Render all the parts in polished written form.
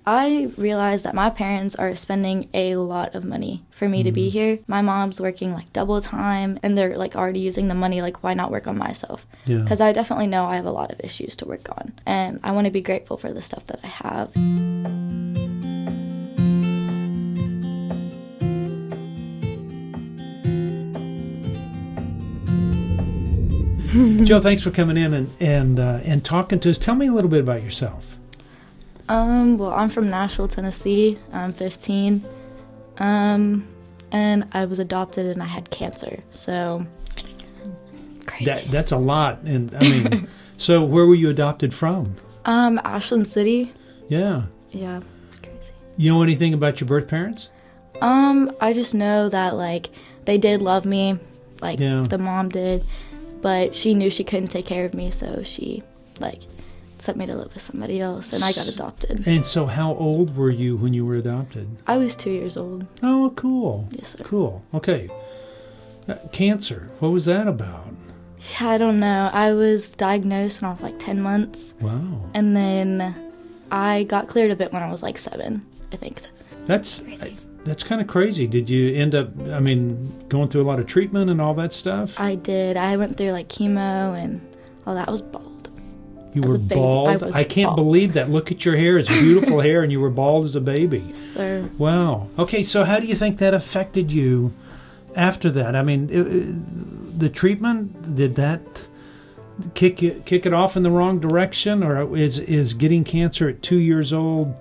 I realized that my parents are spending a lot of money for me to be here. My mom's working like double time, and they're like already using the money. Like, why not work on myself? Yeah. Because I definitely know I have a lot of issues to work on, and I want to be grateful for the stuff that I have. Joe, thanks for coming in and talking to us. Tell me a little bit about yourself. Well, I'm from Nashville, Tennessee. I'm 15. And I was adopted and I had cancer. So, crazy. That's a lot. And I mean, so where were you adopted from? Ashland City. Yeah. Yeah, crazy. You know anything about your birth parents? I just know that, like, they did love me. Like, the mom did. But she knew she couldn't take care of me, so she, like, sent me to live with somebody else, and I got adopted. And so how old were you when you were adopted? I was 2 years old. Oh, cool. Yes, sir. Cool. Okay. Cancer, what was that about? Yeah, I don't know. I was diagnosed when I was like 10 months. Wow. And then I got cleared of it when I was like 7, I think. That's crazy. That's kind of crazy. Did you end up, going through a lot of treatment and all that stuff? I did. I went through like chemo and all that. I was bald. You were bald? I can't believe that. Look at your hair. It's beautiful hair, and you were bald as a baby. Yes, sir. Wow. Okay, so how do you think that affected you after that? I mean, the treatment, did that kick it off in the wrong direction? Or is getting cancer at 2 years old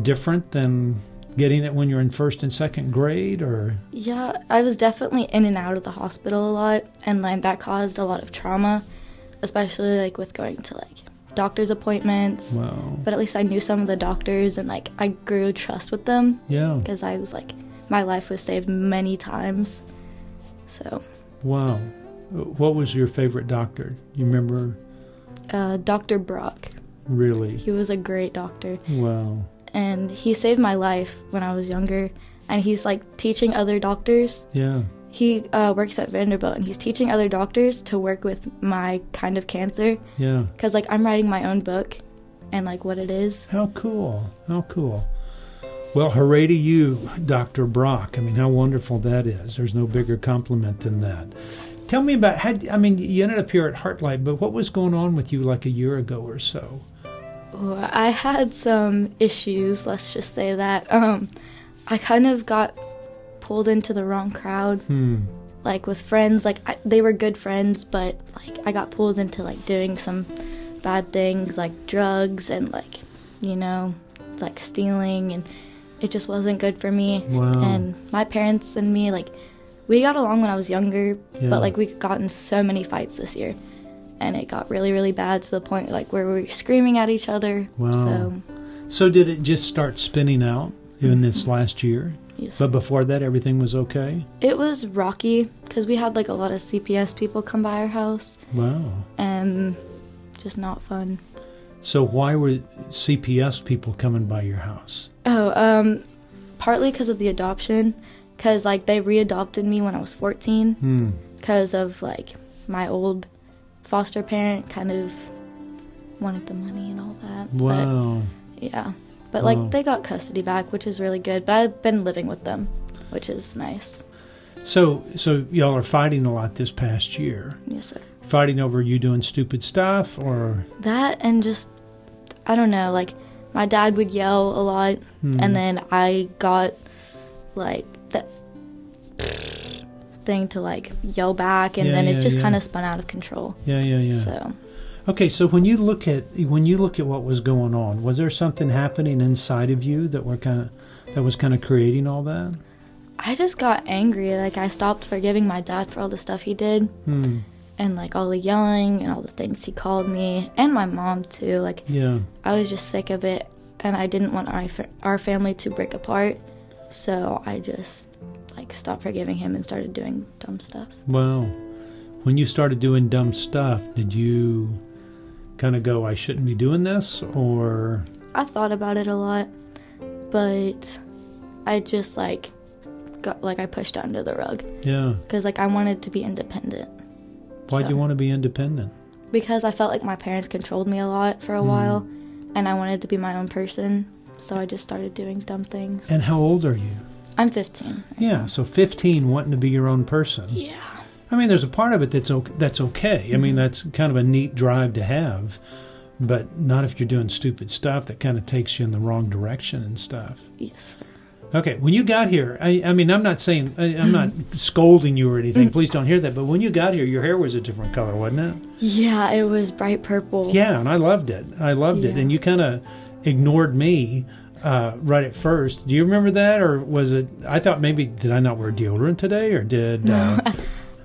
different than getting it when you're in first and second grade? Or yeah, I was definitely in and out of the hospital a lot, and like that caused a lot of trauma, especially like with going to like doctor's appointments. Wow. But at least I knew some of the doctors, and like I grew trust with them. Yeah. Because I was like, my life was saved many times. So. Wow. What was your favorite doctor? You remember? Dr. Brock. Really? He was a great doctor. Wow. And he saved my life when I was younger. And he's like teaching other doctors. Yeah. He works at Vanderbilt, and he's teaching other doctors to work with my kind of cancer. Yeah. Because like I'm writing my own book and like what it is. How cool. How cool. Well, hooray to you, Dr. Brock. I mean, how wonderful that is. There's no bigger compliment than that. Tell me about, you ended up here at Heartlight, but what was going on with you like a year ago or so? Well, I had some issues, let's just say that. I kind of got pulled into the wrong crowd. Like with friends, like they were good friends, but like I got pulled into like doing some bad things like drugs and like, like stealing, and it just wasn't good for me. Wow. And my parents and me, like, we got along when I was younger, but like we got in so many fights this year, and it got really, really bad to the point like where we were screaming at each other. Wow. So did it just start spinning out in this last year? Yes. But before that, everything was okay? It was rocky because we had like a lot of CPS people come by our house. Wow. And just not fun. So why were CPS people coming by your house? Partly because of the adoption. Because, like, they readopted me when I was 14 because of, like, my old foster parent kind of wanted the money and all that. Wow. But, yeah. But, like, they got custody back, which is really good. But I've been living with them, which is nice. So y'all are fighting a lot this past year. Yes, sir. Fighting over you doing stupid stuff, or? That and just, I don't know, like, my dad would yell a lot, and then I got, like, that thing to like yell back, and then it just kind of spun out of control. Yeah. So okay, so when you look at what was going on, was there something happening inside of you that was kind of creating all that? I just got angry. Like I stopped forgiving my dad for all the stuff he did, and like all the yelling and all the things he called me, and my mom too. Like I was just sick of it, and I didn't want our family to break apart. So I just like stopped forgiving him and started doing dumb stuff. Wow. When you started doing dumb stuff, did you kind of go, I shouldn't be doing this, or? I thought about it a lot, but I just like I pushed it under the rug. Yeah. Because like I wanted to be independent. Why'd you want to be independent? Because I felt like my parents controlled me a lot for a while, and I wanted to be my own person. So I just started doing dumb things. And how old are you? I'm 15. Yeah, so 15, wanting to be your own person. Yeah. I mean, there's a part of it that's okay. I mean, that's kind of a neat drive to have, but not if you're doing stupid stuff that kind of takes you in the wrong direction and stuff. Yes, sir. Okay, when you got here, I mean, I'm not saying, I'm not scolding you or anything. Please don't hear that. But when you got here, your hair was a different color, wasn't it? Yeah, it was bright purple. Yeah, and I loved it. It. And you kind of ignored me right at first. Do you remember that? Or was it, I thought maybe, did I not wear deodorant today? Or did... No,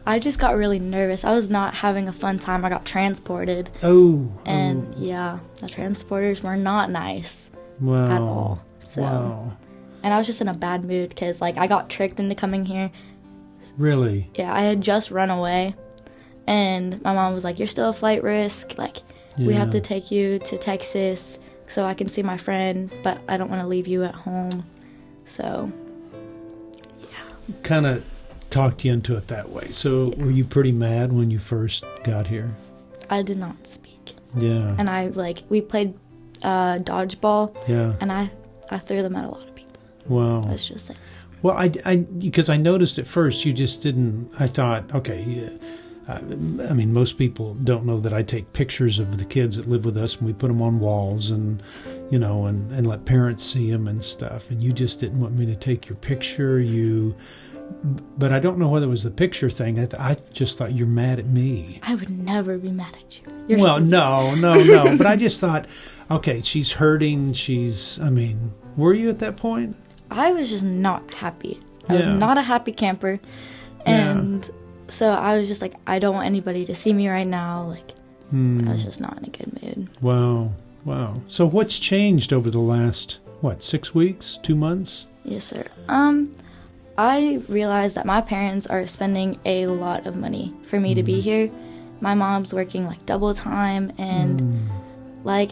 I just got really nervous. I was not having a fun time. I got transported. And yeah, the transporters were not nice at all. So. Wow. And I was just in a bad mood because, like, I got tricked into coming here. Really? Yeah, I had just run away. And my mom was like, you're still a flight risk. Like, we have to take you to Texas so I can see my friend, but I don't want to leave you at home. So, yeah. Kind of talked you into it that way. So, were you pretty mad when you first got here? I did not speak. Yeah. And we played dodgeball. Yeah. And I threw them at a lot of people. Wow. Let's just say. Well, because I noticed at first you just didn't. I thought, okay, I mean, most people don't know that I take pictures of the kids that live with us and we put them on walls and, and let parents see them and stuff. And you just didn't want me to take your picture. But I don't know whether it was the picture thing. I just thought you're mad at me. I would never be mad at you. No. But I just thought, okay, she's hurting. Were you at that point? I was just not happy. I was not a happy camper. And so I was just like, I don't want anybody to see me right now. Like, I was just not in a good mood. Wow. So what's changed over the last, 6 weeks, 2 months? Yes, sir. I realized that my parents are spending a lot of money for me to be here. My mom's working, like, double time. And, like,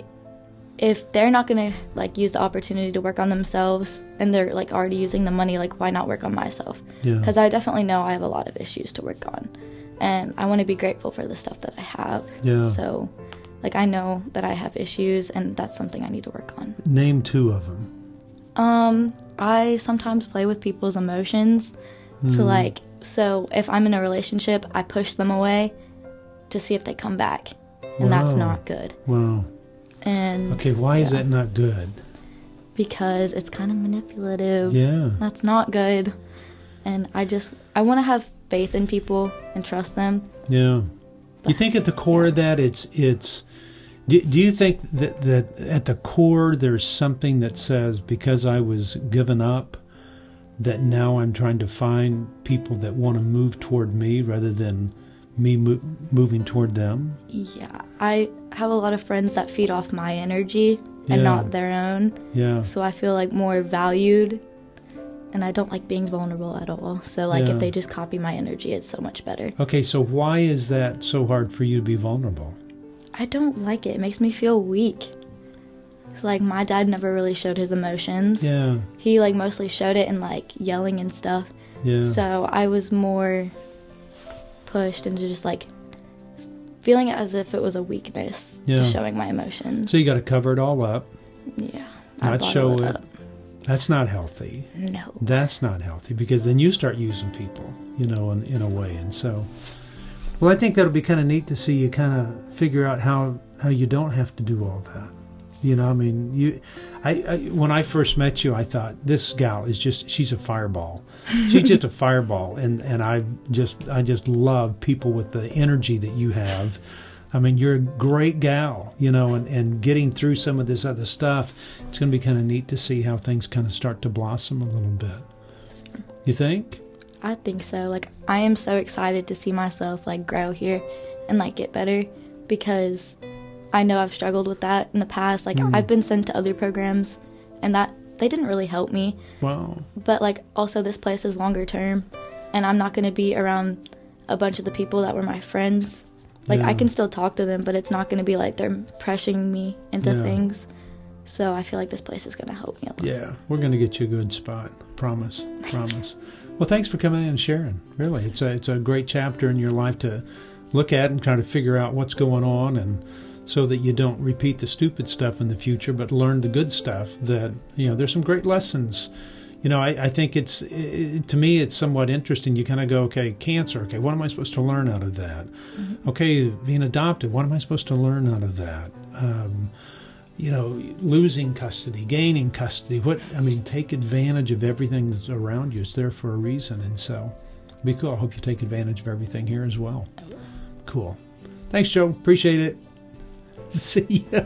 if they're not going to, like, use the opportunity to work on themselves and they're, like, already using the money, like, why not work on myself? Because I definitely know I have a lot of issues to work on. And I want to be grateful for the stuff that I have. Yeah. So, like, I know that I have issues and that's something I need to work on. Name 2 of them. I sometimes play with people's emotions. So if I'm in a relationship, I push them away to see if they come back. And that's not good. Wow. And okay, why is that not good? Because it's kind of manipulative. Yeah. That's not good. And I want to have faith in people and trust them. Yeah. But, you think at the core of that it's do you think that at the core there's something that says because I was given up that now I'm trying to find people that want to move toward me rather than me moving toward them? Yeah, I have a lot of friends that feed off my energy and not their own. Yeah. So I feel like more valued, and I don't like being vulnerable at all. So if they just copy my energy, it's so much better. Okay, so why is that so hard for you to be vulnerable? I don't like it. It makes me feel weak. It's like my dad never really showed his emotions. Yeah. He mostly showed it in yelling and stuff. Yeah. So I was more pushed into just feeling it as if it was a weakness, just showing my emotions. So you got to cover it all up. Yeah. Not show it. That's not healthy. No. That's not healthy because then you start using people, in a way. And so, well, I think that'll be kind of neat to see you kind of figure out how you don't have to do all that. When I first met you, I thought this gal is she's a fireball. She's just a fireball, and I just love people with the energy that you have. I mean, you're a great gal, and getting through some of this other stuff, it's going to be kind of neat to see how things kind of start to blossom a little bit. Yes, sir. You think? I think so. I am so excited to see myself grow here and get better because I know I've struggled with that in the past. I've been sent to other programs, and that they didn't really help me. Wow. But also this place is longer term, and I'm not going to be around a bunch of the people that were my friends. I can still talk to them, but it's not going to be they're pressuring me into things. So I feel like this place is going to help me a lot. Yeah, we're going to get you a good spot. Promise. Well, thanks for coming in and sharing. Really, it's a great chapter in your life to look at and try to figure out what's going on and so that you don't repeat the stupid stuff in the future, but learn the good stuff. That, there's some great lessons. I think to me, it's somewhat interesting. You kind of go, okay, cancer. Okay, what am I supposed to learn out of that? Mm-hmm. Okay, being adopted. What am I supposed to learn out of that? Losing custody, gaining custody. Take advantage of everything that's around you. It's there for a reason. And so, it'll be cool. I hope you take advantage of everything here as well. Cool. Thanks, Joe. Appreciate it. See ya.